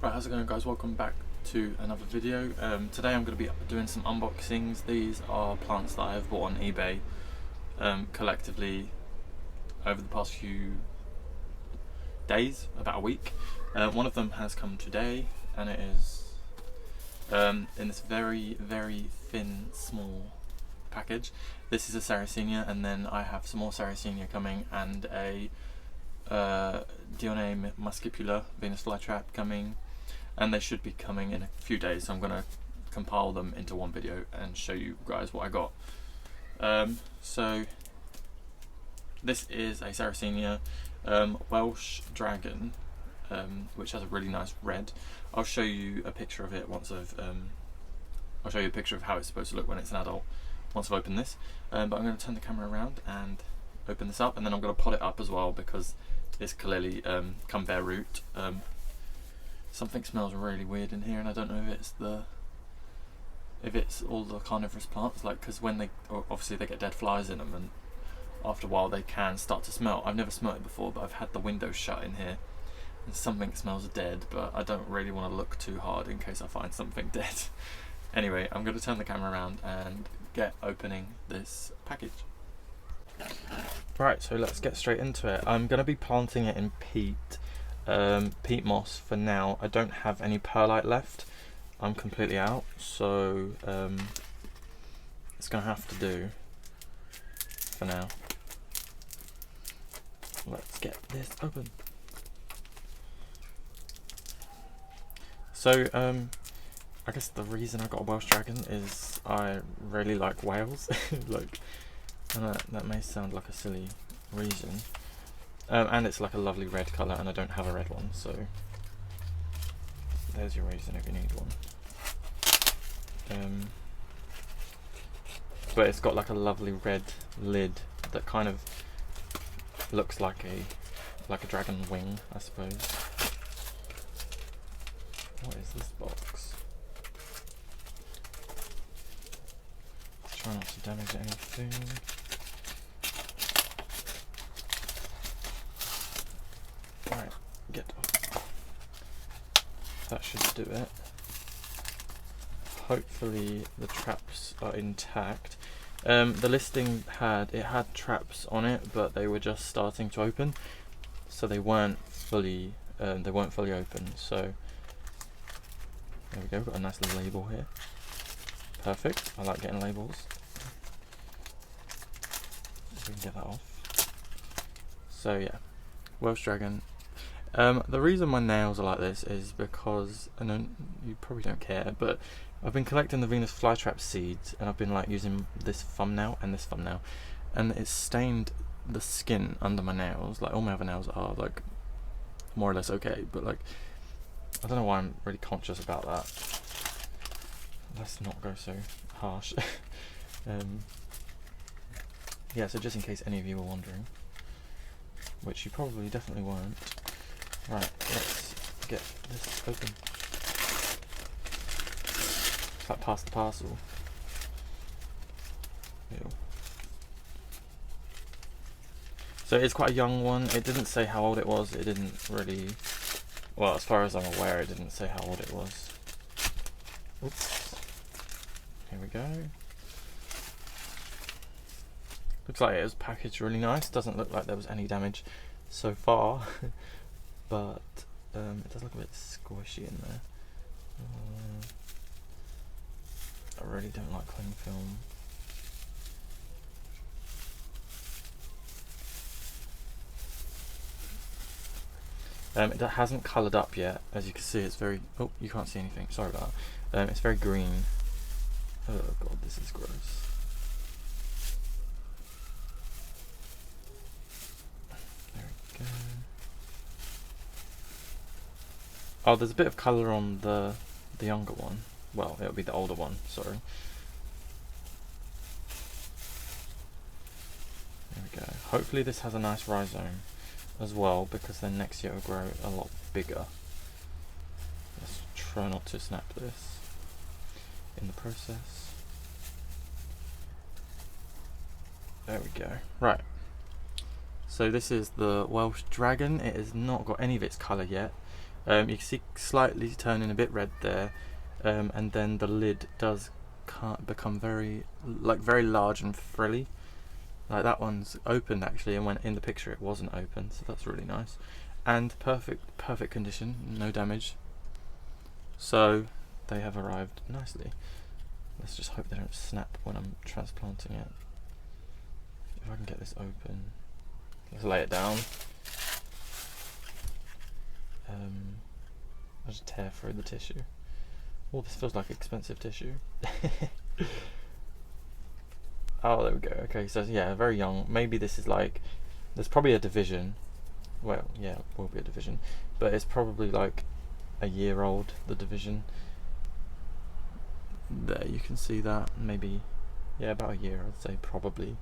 Right, how's it going, guys? Welcome back to another video. Today I'm going to be doing some unboxings. These are plants that I have bought on eBay collectively over the past few days, about a week. One of them has come today, and it is in this very, very thin, small package. This is a Sarracenia, and then I have some more Sarracenia coming, and a dionaea muscipula Venus Flytrap coming, and they should be coming in a few days, so I'm going to compile them into one video and show you guys what I got. So this is a Sarracenia Welsh dragon, which has a really nice red. I'll show you a picture of it once I'll show you a picture of how it's supposed to look when it's an adult once I've opened this. But I'm going to turn the camera around and open this up, and then I'm going to pot it up as well because it's clearly come bare root. Something smells really weird in here, and I don't know if it's all the carnivorous plants, like, because when they obviously they get dead flies in them, and after a while they can start to smell. I've never smelled it before, but I've had the windows shut in here and something smells dead, but I don't really want to look too hard in case I find something dead. Anyway, I'm going to turn the camera around and get opening this package. Right, so let's get straight into it. I'm going to be planting it in peat moss for now. I don't have any perlite left. I'm completely out, so it's going to have to do for now. Let's get this open. So I guess the reason I got a Welsh dragon is I really like whales. Like, and that may sound like a silly reason. And it's like a lovely red colour, and I don't have a red one, so there's your reason if you need one. But it's got like a lovely red lid that kind of looks like a dragon wing, I suppose. What is this box? Try not to damage anything. Right, get off. That should do it. Hopefully the traps are intact. The listing had traps on it, but they were just starting to open, so they weren't fully open. So there we go. Got a nice little label here. Perfect. I like getting labels. We can get that off. So yeah, Welsh dragon. The reason my nails are like this is because, I know you probably don't care, but I've been collecting the Venus Flytrap seeds, and I've been like using this thumbnail and this thumbnail, and it's stained the skin under my nails. Like, all my other nails are like more or less okay, but like, I don't know why I'm really conscious about that. Let's not go so harsh. Yeah, so just in case any of you were wondering, which you probably definitely weren't. Right, let's get this open. It's like pass the parcel. Ew. So it's quite a young one. It didn't say how old it was. It didn't really, well, as far as I'm aware, it didn't say how old it was. Oops. Here we go. Looks like it was packaged really nice. Doesn't look like there was any damage so far. But it does look a bit squishy in there. I really don't like cling film. It hasn't coloured up yet. As you can see, it's very... Oh, you can't see anything. Sorry about that. It's very green. Oh god, this is gross. There we go. Oh, there's a bit of colour on the younger one. Well, it'll be the older one, sorry. There we go. Hopefully this has a nice rhizome as well, because then next year it'll grow a lot bigger. Let's try not to snap this in the process. There we go. Right. So this is the Welsh dragon. It has not got any of its colour yet. You can see slightly turning a bit red there, and then the lid does become very large and frilly. Like that one's opened actually, and when in the picture it wasn't open, so that's really nice. And perfect condition, no damage. So they have arrived nicely. Let's just hope they don't snap when I'm transplanting it. If I can get this open, let's lay it down. I'll just tear through the tissue. Oh, this feels like expensive tissue. Oh, there we go. Okay, so yeah, very young. Maybe this is like, there's probably a division. Well, yeah, it will be a division, but it's probably like a year old, the division. There, you can see that. Maybe, yeah, about a year, I'd say, probably.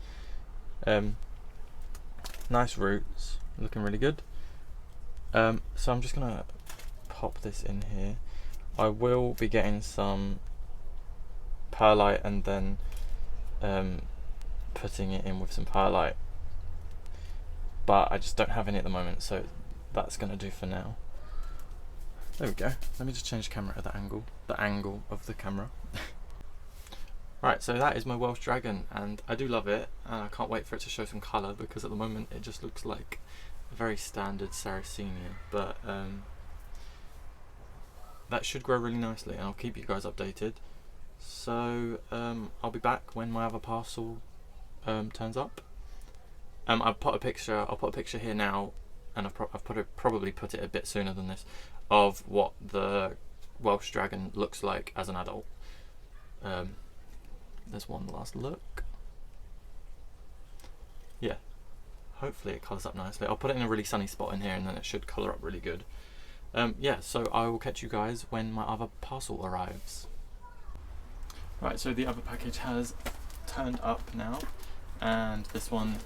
Nice roots, looking really good. So I'm just gonna pop this in here. I will be getting some perlite and then putting it in with some perlite, but I just don't have any at the moment, so that's gonna do for now. There we go. Let me just change the camera at the angle of the camera. Right, so that is my Welsh dragon, and I do love it, and I can't wait for it to show some colour, because at the moment it just looks like a very standard Sarracenia, but that should grow really nicely, and I'll keep you guys updated. So I'll be back when my other parcel turns up. I'll put a picture here now, and I've probably put it a bit sooner than this, of what the Welsh dragon looks like as an adult. There's one last look. Yeah, hopefully it colours up nicely. I'll put it in a really sunny spot in here, and then it should colour up really good. Yeah, so I will catch you guys when my other parcel arrives. Right, so the other package has turned up now, and this one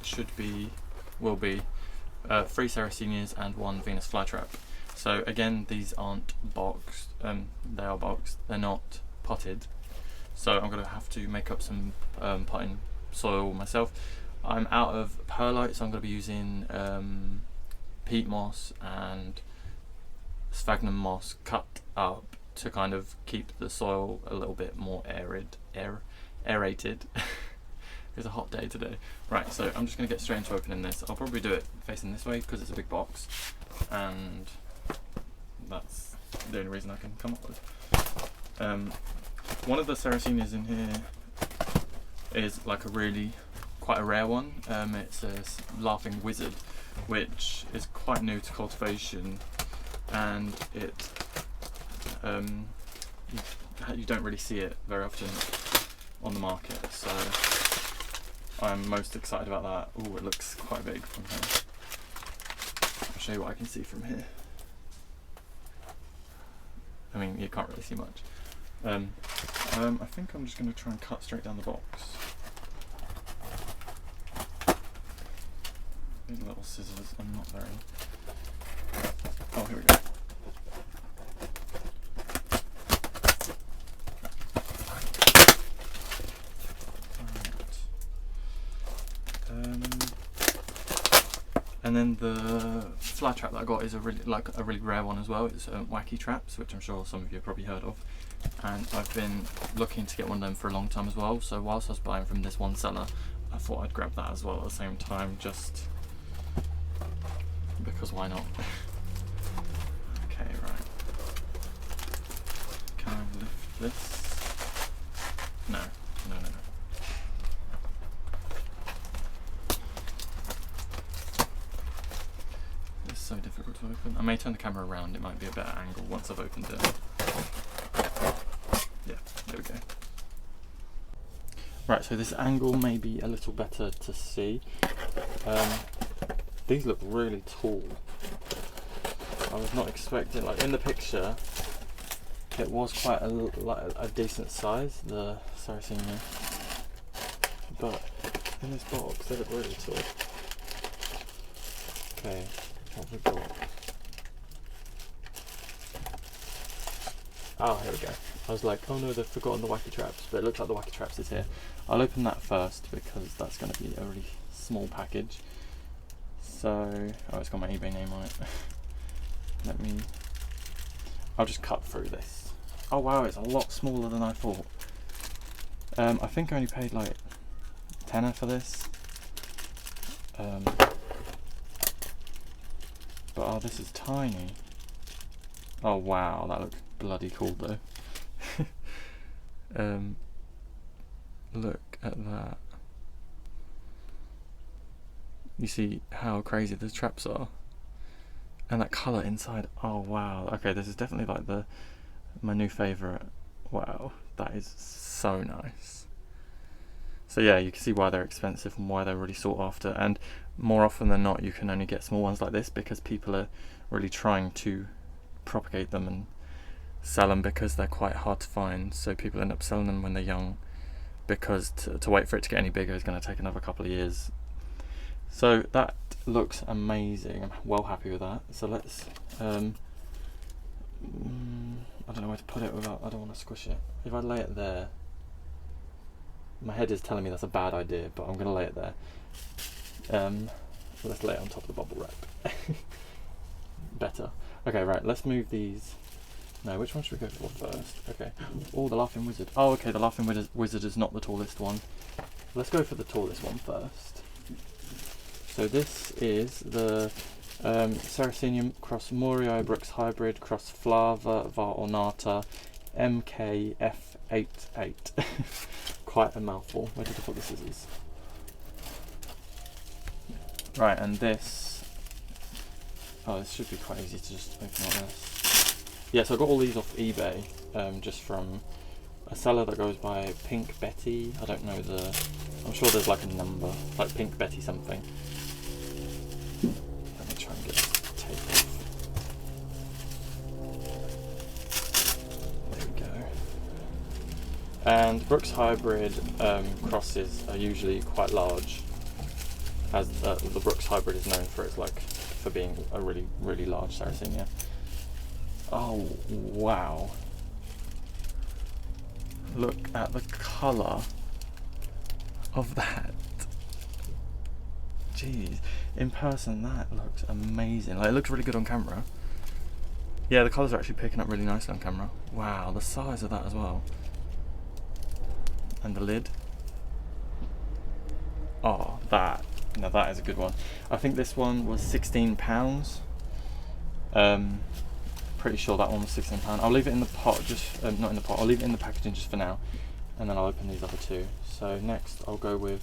will be 3 Sarracenias and 1 Venus Flytrap. So again, these aren't boxed, they are boxed, they're not potted. So I'm going to have to make up some potting soil myself. I'm out of perlite, so I'm going to be using peat moss and sphagnum moss cut up to kind of keep the soil a little bit more aerated. It's a hot day today. Right, so I'm just going to get straight into opening this. I'll probably do it facing this way because it's a big box, and that's the only reason I can come up with. One of the Sarracenias in here is like quite a rare one. It's a laughing wizard, which is quite new to cultivation, and you don't really see it very often on the market, so I'm most excited about that. Oh, it looks quite big from here. I'll show you what I can see from here. I mean, you can't really see much. I think I'm just going to try and cut straight down the box. These little scissors are not very... Oh, here we go. And then the fly trap that I got is a really rare one as well. It's wacky traps, which I'm sure some of you have probably heard of. And I've been looking to get one of them for a long time as well. So whilst I was buying from this one seller, I thought I'd grab that as well at the same time, just because why not? Okay, right. Can I lift this? No. It's so difficult to open. I may turn the camera around, it might be a better angle once I've opened it. Yeah, there we go. Right, so this angle may be a little better to see. These look really tall. I was not expecting, like in the picture, it was quite a decent size, the Sarracenia, but in this box they look really tall. Okay, what have we got? Oh, here we go. I was like, oh no, they've forgotten the wacky traps, but it looks like the wacky traps is here. I'll open that first because that's going to be a really small package. So, oh, it's got my eBay name on it. Let me I'll just cut through this. Oh wow, it's a lot smaller than I thought. I think I only paid like £10 for this. But oh, this is tiny. Oh wow, that looks bloody cool though. Look at that. You see how crazy the traps are? And that colour inside, oh wow. Okay, this is definitely like my new favourite. Wow, that is so nice. So yeah, you can see why they're expensive and why they're really sought after. And more often than not, you can only get small ones like this because people are really trying to propagate them and sell them because they're quite hard to find. So people end up selling them when they're young, because to wait for it to get any bigger is going to take another couple of years. So that looks amazing. I'm well happy with that. So let's I don't know where to put it without, I don't want to squish it. If I lay it there, my head is telling me that's a bad idea, but I'm going to lay it there. Let's lay it on top of the bubble wrap. Better. Okay, right, let's move these. No, which one should we go for first? Okay. Oh, the Laughing Wizard. Oh, okay, the Laughing Wizard is not the tallest one. Let's go for the tallest one first. So this is the Sarracenia cross Morii Brooks Hybrid cross Flava var ornata MKF88. Quite a mouthful. Where did I put the scissors? Right, and this... Oh, this should be quite easy to just open like this. Yeah, so I got all these off eBay, just from a seller that goes by Pink Betty. I don't know I'm sure there's like a number, like Pink Betty something. Let me try and get this tape off. There we go. And Brooks Hybrid crosses are usually quite large, as the Brooks Hybrid is known for for being a really, really large Sarracenia. Oh wow. Look at the colour of that. Jeez, in person that looks amazing. Like, it looks really good on camera. Yeah, the colours are actually picking up really nicely on camera. Wow, the size of that as well. And the lid. Oh, that is a good one. I think this one was £16. Pretty sure that one was £16. I'll leave it in the pot, just not in the pot. I'll leave it in the packaging just for now, and then I'll open these other two. So next, I'll go with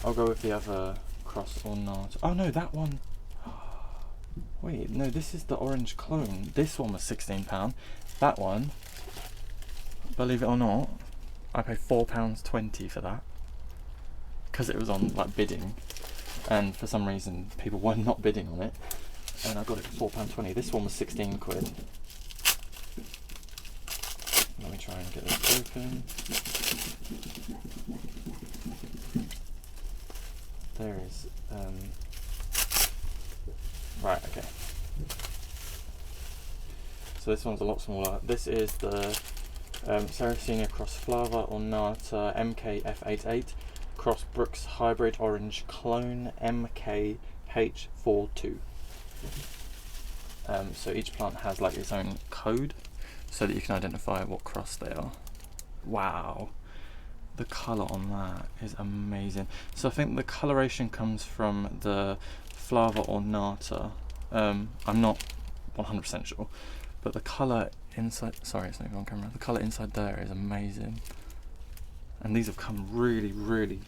the other cross or not. Oh no, that one. Wait, no, this is the orange clone. This one was £16. That one, believe it or not, I paid £4.20 for that because it was on like bidding, and for some reason people were not bidding on it. And I got it for £4.20. This one was 16 quid. Let me try and get this open. There is, right, okay. So this one's a lot smaller. This is the Sarracenia cross Flava ornata MKF88 cross Brooks Hybrid Orange Clone MKH42. So each plant has like its own code so that you can identify what cross they are. Wow, the colour on that is amazing. So I think the coloration comes from the Flava ornata. I'm not 100% sure, but the colour inside, sorry it's not even on camera, the colour inside there is amazing. And these have come really, really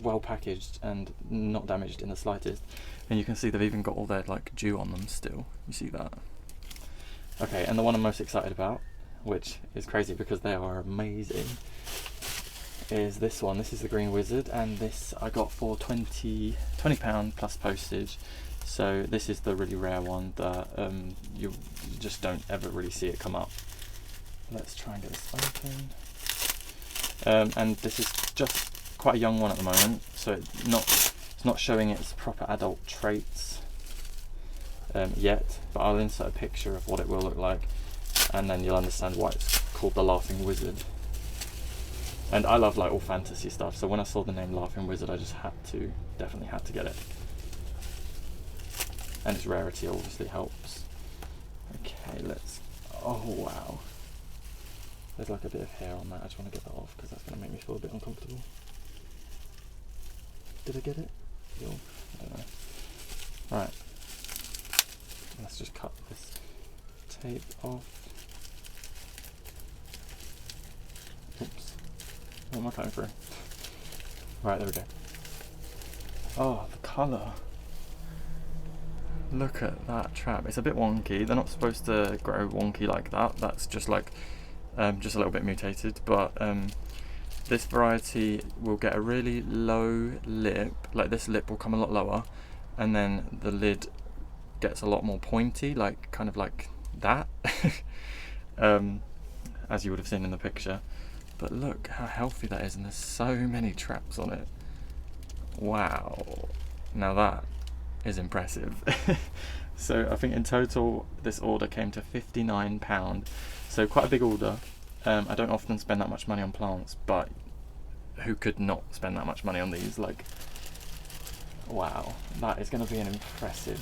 well packaged and not damaged in the slightest. And you can see they've even got all their like dew on them still. You see that? Okay, and the one I'm most excited about, which is crazy because they are amazing, is this one. This is the Green Wizard, and this I got for £20 plus postage. So this is the really rare one that you just don't ever really see it come up. Let's try and get this open. And this is just quite a young one at the moment, so it's not showing its proper adult traits yet, but I'll insert a picture of what it will look like, and then you'll understand why it's called the Laughing Wizard. And I love like all fantasy stuff, so when I saw the name Laughing Wizard, I just definitely had to get it. And its rarity obviously helps. Okay, Oh wow. There's like a bit of hair on that. I just want to get that off because that's going to make me feel a bit uncomfortable. Did I get it? I don't know. Right. Let's just cut this tape off. Oops. What am I cutting through? Right, there we go. Oh, the colour. Look at that trap. It's a bit wonky. They're not supposed to grow wonky like that. That's just like just a little bit mutated, but this variety will get a really low lip, like this lip will come a lot lower, and then the lid gets a lot more pointy, like kind of like that, as you would have seen in the picture. But look how healthy that is, and there's so many traps on it. Wow, now that is impressive. So I think in total this order came to £59, so quite a big order. I don't often spend that much money on plants, but who could not spend that much money on these? Like, wow, that is going to be an impressive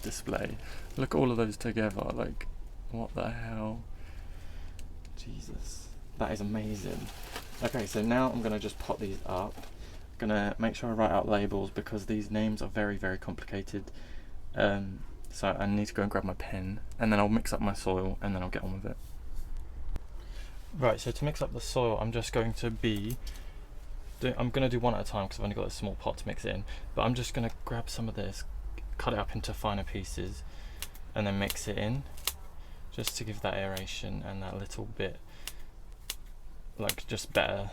display. Look at all of those together, like, what the hell? Jesus, that is amazing. Okay, so now I'm going to just pot these up. I'm going to make sure I write out labels because these names are very, very complicated. So I need to go and grab my pen, and then I'll mix up my soil, and then I'll get on with it. Right, so to mix up the soil, I'm just going to I'm going to do one at a time because I've only got a small pot to mix it in, but I'm just going to grab some of this, cut it up into finer pieces, and then mix it in, just to give that aeration and that little bit, like just better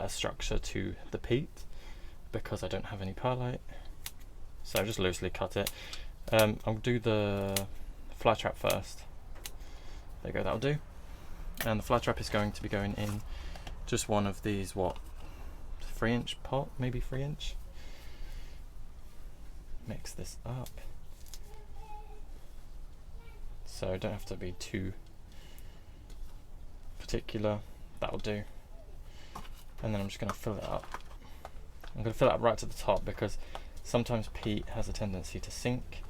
structure to the peat, because I don't have any perlite. So just loosely cut it. I'll do the Flytrap first. There you go, that'll do. And the Flytrap is going to be going in just one of these, what, 3-inch pot, maybe 3-inch. Mix this up. So don't have to be too particular, that'll do. And then I'm just going to fill it up. I'm going to fill it up right to the top because sometimes peat has a tendency to sink.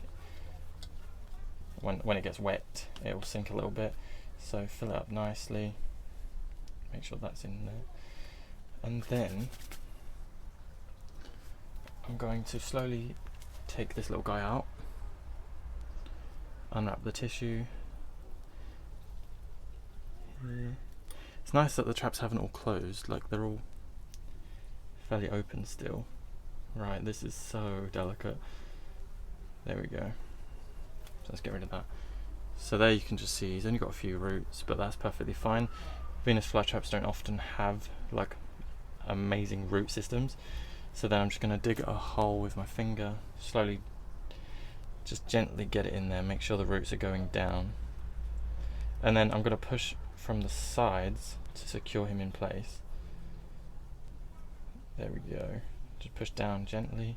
When it gets wet, it will sink a little bit. So fill it up nicely, make sure that's in there, and then I'm going to slowly take this little guy out, unwrap the tissue. Here. It's nice that the traps haven't all closed, like they're all fairly open still. Right, this is so delicate. There we go. So let's get rid of that. So there you can just see he's only got a few roots, but that's perfectly fine. Venus flytraps don't often have like amazing root systems. So then I'm just going to dig a hole with my finger, slowly, just gently get it in there, make sure the roots are going down. And then I'm going to push from the sides to secure him in place. There we go. Just push down gently.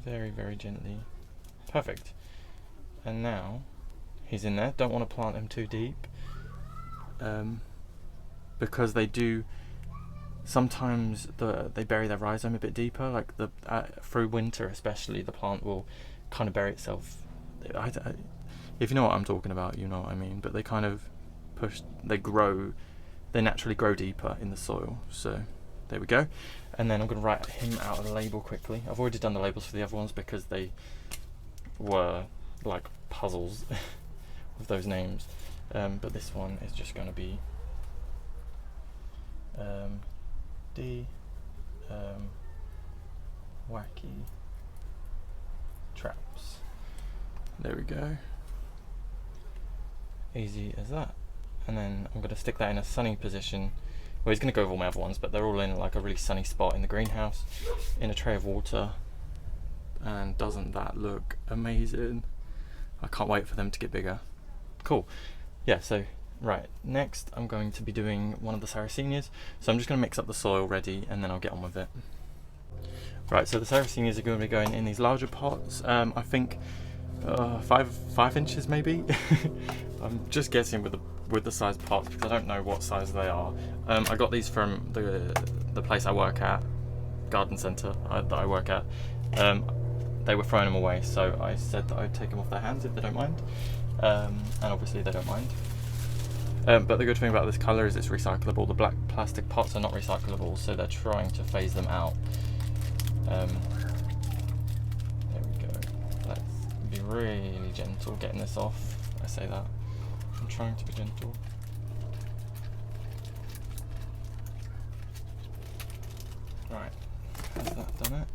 Very, very gently. Perfect. And now he's in there. Don't want to plant him too deep, because they do sometimes they bury their rhizome a bit deeper, like through winter especially the plant will kind of bury itself. If you know what I'm talking about, you know what I mean, but they kind of they naturally grow deeper in the soil. So there we go. And then I'm going to write him out of the label quickly. I've already done the labels for the other ones because they were like puzzles with those names, but this one is just going to be wacky traps. There we go, easy as that. And then I'm going to stick that in a sunny position. Well, he's going to go with all my other ones, but they're all in like a really sunny spot in the greenhouse in a tray of water. And doesn't that look amazing? I can't wait for them to get bigger. Cool. Yeah, so right, next I'm going to be doing one of the Sarracenias. So I'm just going to mix up the soil ready and then I'll get on with it. Right, so the Sarracenias are going to be going in these larger pots. I think 5 inches maybe. I'm just guessing with the size pots because I don't know what size they are. I got these from the place I work at, garden centre that I work at. They were throwing them away, so I said that I'd take them off their hands if they don't mind. and obviously they don't mind. But the good thing about this colour is it's recyclable. The black plastic pots are not recyclable, so they're trying to phase them out. There we go. Let's be really gentle getting this off. I say that. I'm trying to be gentle. Right, has that done it?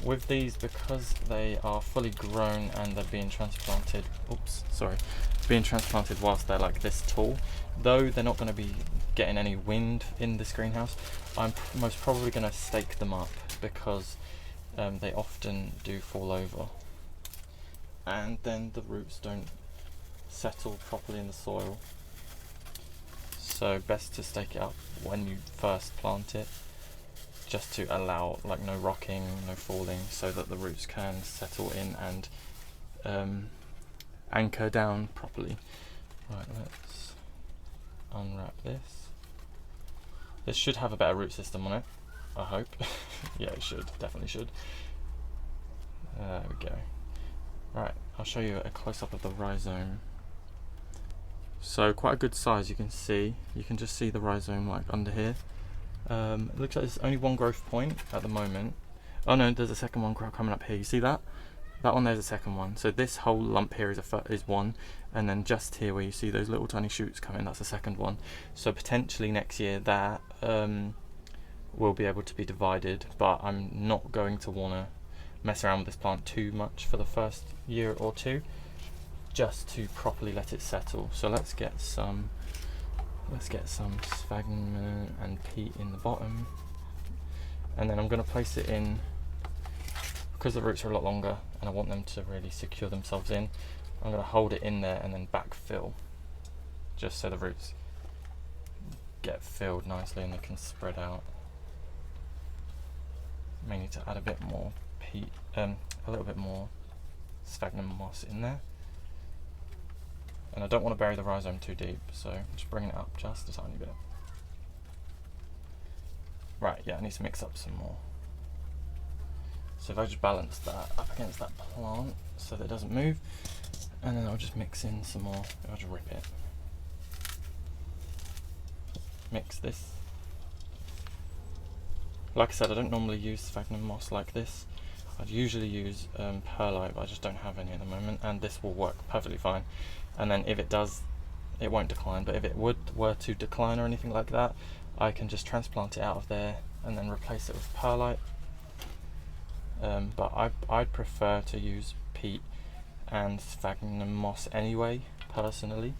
With these, because they are fully grown and they're being transplanted, being transplanted whilst they're like this tall, though they're not going to be getting any wind in this greenhouse, I'm most probably going to stake them up, because they often do fall over and then the roots don't settle properly in the soil. So best to stake it up when you first plant it, just to allow like no rocking, no falling, so that the roots can settle in and anchor down properly. Right, let's unwrap this. This should have a better root system on it, I hope. Yeah, it should, definitely should. There we go. Right, I'll show you a close-up of the rhizome. So quite a good size, you can see. You can just see the rhizome like under here. It looks like there's only one growth point at the moment. Oh no, there's a second one coming up here. You see that? That one, there's a second one. So this whole lump here is one, and then just here where you see those little tiny shoots coming, that's the second one. So potentially next year that will be able to be divided, but I'm not going to want to mess around with this plant too much for the first year or two, just to properly let it settle. So let's get some sphagnum and peat in the bottom, and then I'm going to place it in, because the roots are a lot longer and I want them to really secure themselves in. I'm going to hold it in there and then backfill, just so the roots get filled nicely and they can spread out. May need to add a bit more peat, a little bit more sphagnum moss in there. And I don't want to bury the rhizome too deep, so I'm just bringing it up just a tiny bit. Right, yeah, I need to mix up some more. So if I just balance that up against that plant so that it doesn't move, and then I'll just mix in some more. I'll just rip it. Mix this. Like I said, I don't normally use sphagnum moss like this. I'd usually use perlite, but I just don't have any at the moment, and this will work perfectly fine. And then if it does, it won't decline, but if it were to decline or anything like that, I can just transplant it out of there and then replace it with perlite. But I'd prefer to use peat and sphagnum moss anyway, personally.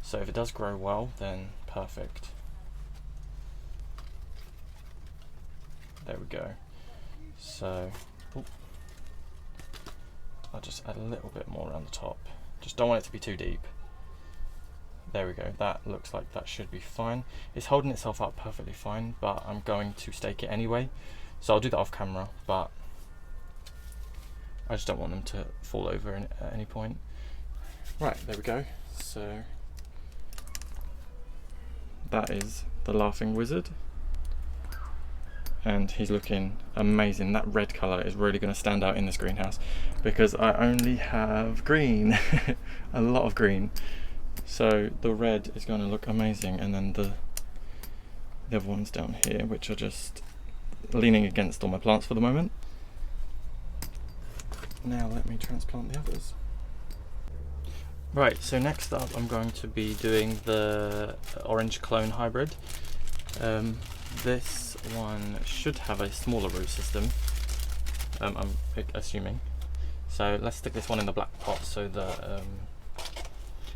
So if it does grow well, then perfect. There we go. So I'll just add a little bit more around the top. Just don't want it to be too deep. There we go, that looks like that should be fine. It's holding itself up perfectly fine, but I'm going to stake it anyway. So I'll do that off camera, but I just don't want them to fall over at any point. Right, there we go. So that is the laughing wizard, and he's looking amazing. That red colour is really going to stand out in this greenhouse, because I only have green, a lot of green. So the red is going to look amazing, and then the other ones down here, which are just leaning against all my plants for the moment. Now let me transplant the others. Right, so next up I'm going to be doing the orange clone hybrid. This one should have a smaller root system, I'm assuming. So let's stick this one in the black pot so that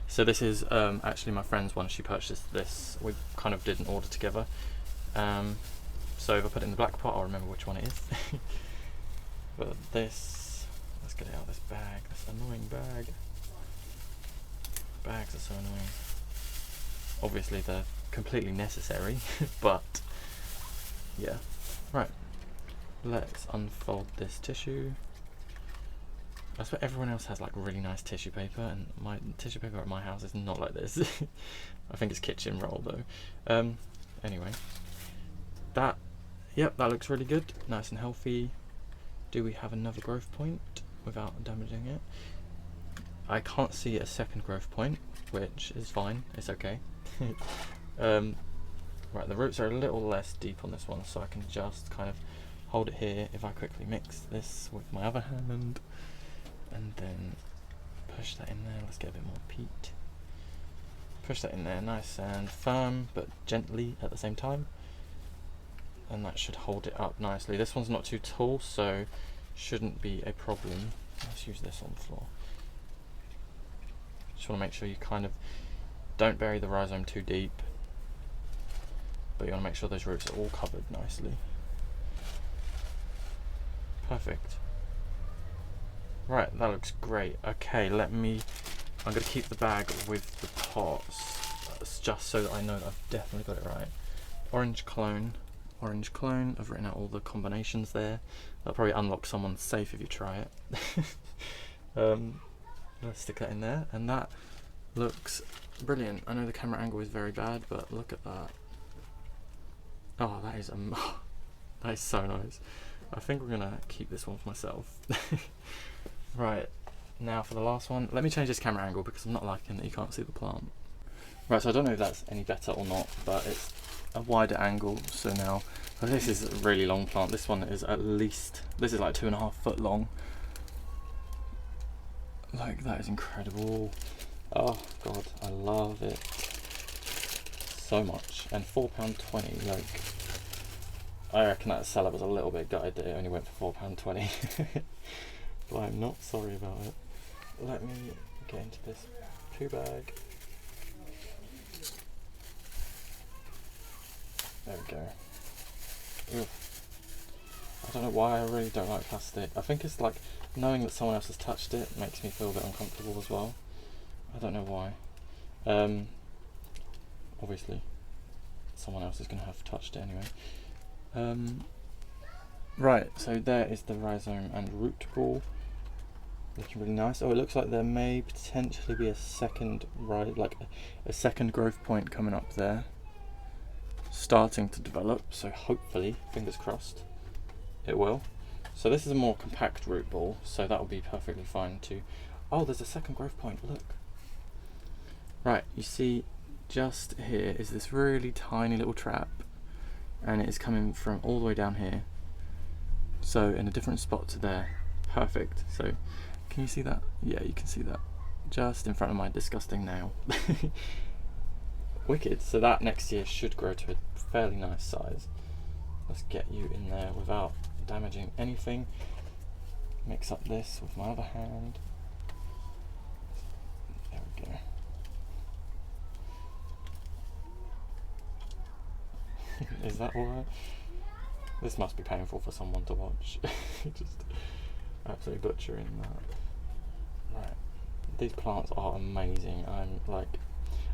so this is actually my friend's one. She purchased this. We kind of did an order together. So if I put it in the black pot, I'll remember which one it is. But this, let's get it out of this bag, this annoying bag. Bags are so annoying. Obviously they're completely necessary, but yeah. Right, let's unfold this tissue. I swear everyone else has like really nice tissue paper, and my tissue paper at my house is not like this. I think it's kitchen roll though. Anyway, that looks really good, nice and healthy. Do we have another growth point without damaging it? I can't see a second growth point, which is fine, it's okay. Right, the roots are a little less deep on this one, so I can just kind of hold it here if I quickly mix this with my other hand, and then push that in there. Let's get a bit more peat. Push that in there, nice and firm, but gently at the same time. And that should hold it up nicely. This one's not too tall, so shouldn't be a problem. Let's use this on the floor. Just want to make sure you kind of don't bury the rhizome too deep, but you want to make sure those roots are all covered nicely. Perfect. Right, that looks great. Okay, I'm going to keep the bag with the pots, just so that I know that I've definitely got it right. Orange clone. I've written out all the combinations there. That'll probably unlock someone's safe if you try it. Let's stick that in there, and that looks brilliant. I know the camera angle is very bad, but look at that. Oh, that is so nice. I think we're gonna keep this one for myself. Right, now for the last one. Let me change this camera angle because I'm not liking that you can't see the plant. Right, so I don't know if that's any better or not, but it's a wider angle. So now, this is a really long plant. This one is this is like 2.5 foot long. Like, that is incredible. Oh god, I love it so much. And £4.20, like, I reckon that seller was a little bit gutted that it only went for £4.20. But I'm not sorry about it. Let me get into this poo bag. There we go. Ugh. I don't know why I really don't like plastic. I think it's like knowing that someone else has touched it makes me feel a bit uncomfortable as well. I don't know why. Obviously, someone else is going to have touched it anyway. Right, so there is the rhizome and root ball. Looking really nice. Oh, it looks like there may potentially be a second a second growth point coming up there, starting to develop. So hopefully, fingers crossed, it will. So this is a more compact root ball, so that will be perfectly fine too. Oh, there's a second growth point. Look. Right, you see, just here is this really tiny little trap, and it is coming from all the way down here. So in a different spot to there. Perfect. So can you see that? Yeah, you can see that. Just in front of my disgusting nail. Wicked. So that next year should grow to a fairly nice size. Let's get you in there without damaging anything. Mix up this with my other hand. There we go. Is that alright? This must be painful for someone to watch. Just absolutely butchering that. Right. These plants are amazing.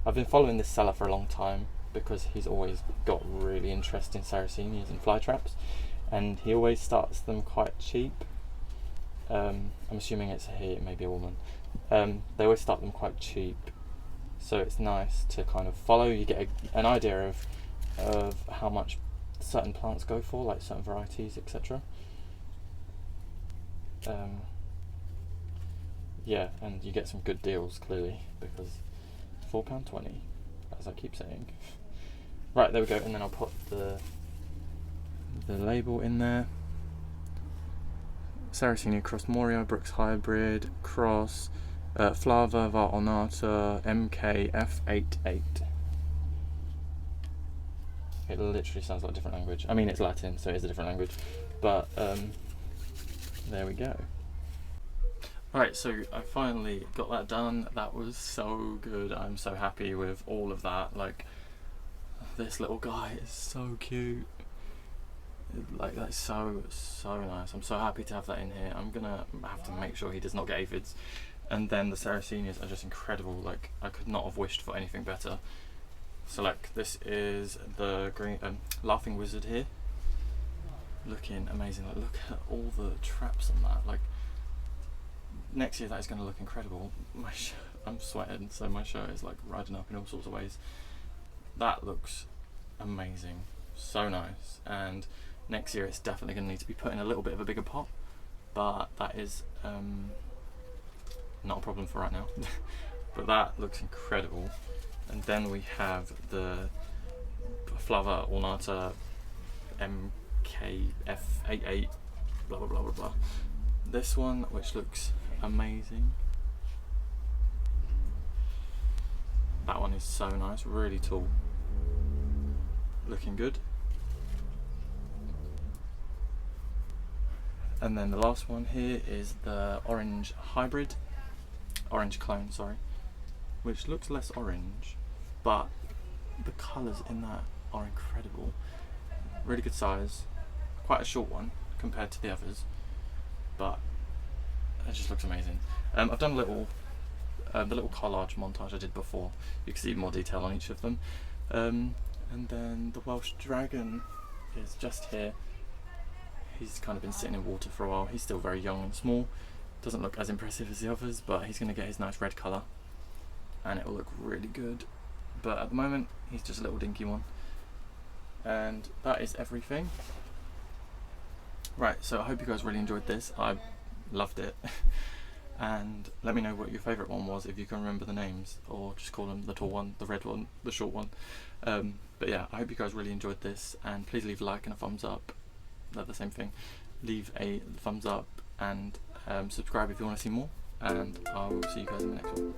I've been following this seller for a long time because he's always got really interesting Sarracenias and flytraps, and he always starts them quite cheap. I'm assuming it's a he, maybe a woman. They always start them quite cheap, so it's nice to kind of follow. You get an idea of how much certain plants go for, like certain varieties, etc. Yeah, and you get some good deals clearly, because £4.20, as I keep saying. Right, there we go, and then I'll put the label in there. Sarracenia cross Moria, Brooks hybrid, cross Flava var ornata MKF88. It literally sounds like a different language. I mean, it's Latin, so it is a different language. But there we go. Right, so I finally got that done. That was so good. I'm so happy with all of that. Like, this little guy is so cute. Like, that's so nice. I'm so happy to have that in here. I'm gonna have to make sure he does not get aphids. And then the Sarracenias are just incredible. Like, I could not have wished for anything better. So like, this is the green laughing wizard here, looking amazing. Like, look at all the traps on that. Like, next year that is going to look incredible. I'm sweating, so my shirt is like riding up in all sorts of ways. That looks amazing, so nice. And next year it's definitely going to need to be put in a little bit of a bigger pot, but that is not a problem for right now. But that looks incredible. And then we have the Flava ornata MKF88 blah blah blah blah blah. This one, which looks amazing. That one is so nice, really tall, looking good. And then the last one here is the orange hybrid, orange clone, sorry, which looks less orange, but the colours in that are incredible. Really good size, quite a short one compared to the others, but it just looks amazing. I've done a little, the little collage montage I did before. You can see more detail on each of them. And then the Welsh dragon is just here. He's kind of been sitting in water for a while. He's still very young and small. Doesn't look as impressive as the others, but he's going to get his nice red colour and it will look really good. But at the moment, he's just a little dinky one. And that is everything. Right, so I hope you guys really enjoyed this. I loved it. And let me know what your favourite one was, if you can remember the names, or just call them the tall one, the red one, the short one. But yeah, I hope you guys really enjoyed this, and please leave a like and a thumbs up. They're the same thing. Leave a thumbs up and subscribe if you want to see more, and I will see you guys in the next one.